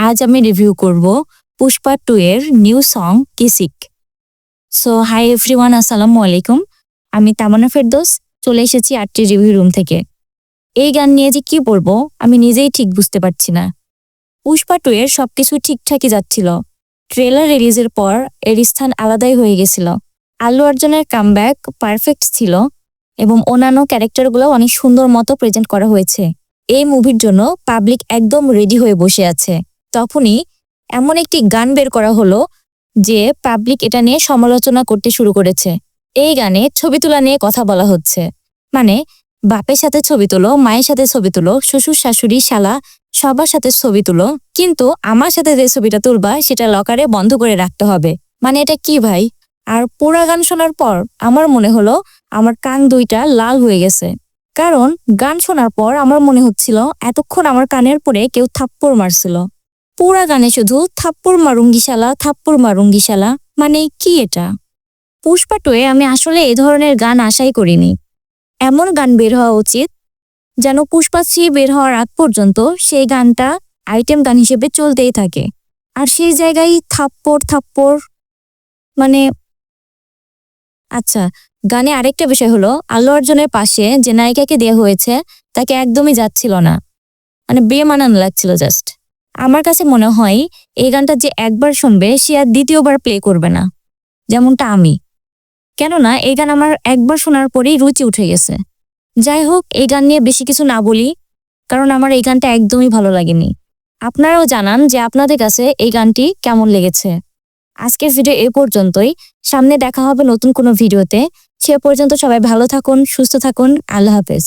আজ আমি রিভিউ করব পুষ্পা 2 এর new song Kissik. So hi everyone, আসসালামু আলাইকুম। আমি তামান্না ফেরদৌস চলে এসেছি আরটি রিভিউ রুম থেকে। এই গান নিয়ে যে কি বলবো আমি নিজেই ঠিক বুঝতে পারছি না। পুষ্পা 2 এর সবকিছু ঠিকঠাকই যাচ্ছিল। ট্রেলার রিলিজের পর এর স্থান আলাদাই হয়ে গেছিল। আল্লু অর্জুনের কামব্যাক পারফেক্ট ছিল এবং অন্যান্য ক্যারেক্টারগুলো অনেক সুন্দর মতো প্রেজেন্ট করা হয়েছে। এই মুভির জন্য পাবলিক একদম রেডি হয়ে বসে আছে। তখনই এমন একটি গান বের করা হলো যে পাবলিক এটা নিয়ে সমালোচনা করতে শুরু করেছে। এই গানে ছবি তোলা নিয়ে কথা বলা হচ্ছে, মানে বাপের সাথে ছবি তোলো, মায়ের সাথে ছবি তোলো, শ্বশুর শাশুড়ি শালা সবার সাথে ছবি তুলো, কিন্তু আমার সাথে যে ছবিটা তুলবা সেটা লকারে বন্ধ করে রাখতে হবে। মানে এটা কি ভাই? আর পুরা গান শোনার পর আমার মনে হলো আমার কান দুইটা লাল হয়ে গেছে। কারণ গান শোনার পর আমার মনে হচ্ছিল এতক্ষণ আমার কানের পরে কেউ থাপ্পড় মারছিল। পুরা গানে শুধু থাপ্পড় মারুঙ্গি শালা, থাপ্পড় মারুঙ্গি শালা। মানে কি এটা? পুষ্পা 2 এ আমি আসলে এই ধরনের গান আশাই করিনি। এমন গান বের হওয়া উচিত যেন পুষ্পা 3 বের হওয়ার আগ পর্যন্ত সেই গানটা আইটেম গান হিসেবে চলতেই থাকে। আর সেই জায়গায় থাপ্পড় থাপ্পড়, মানে আচ্ছা, গানে আরেকটা বিষয় হলো আল্লু অর্জুনের পাশে যে নায়িকাকে দেওয়া হয়েছে তাকে একদমই যাচ্ছিল না, মানে বেমানান লাগছিল জাস্ট। আমার কাছে মনে হয় এই গানটা যে একবার শুনবে সে আর দ্বিতীয়বার প্লে করবে না, যেমনটা আমি। কেননা এই গান আমার একবার শোনার পরেই রুচি উঠে গেছে। যাই হোক, এই গান নিয়ে বেশি কিছু না বলি, কারণ আমার এই গানটা একদমই ভালো লাগেনি। আপনারাও জানান যে আপনাদের কাছে এই গানটি কেমন লেগেছে। আজকের ভিডিও এ পর্যন্তই। সামনে দেখা হবে নতুন কোনো ভিডিওতে। সে পর্যন্ত সবাই ভালো থাকুন, সুস্থ থাকুন। আল্লাহ হাফেজ।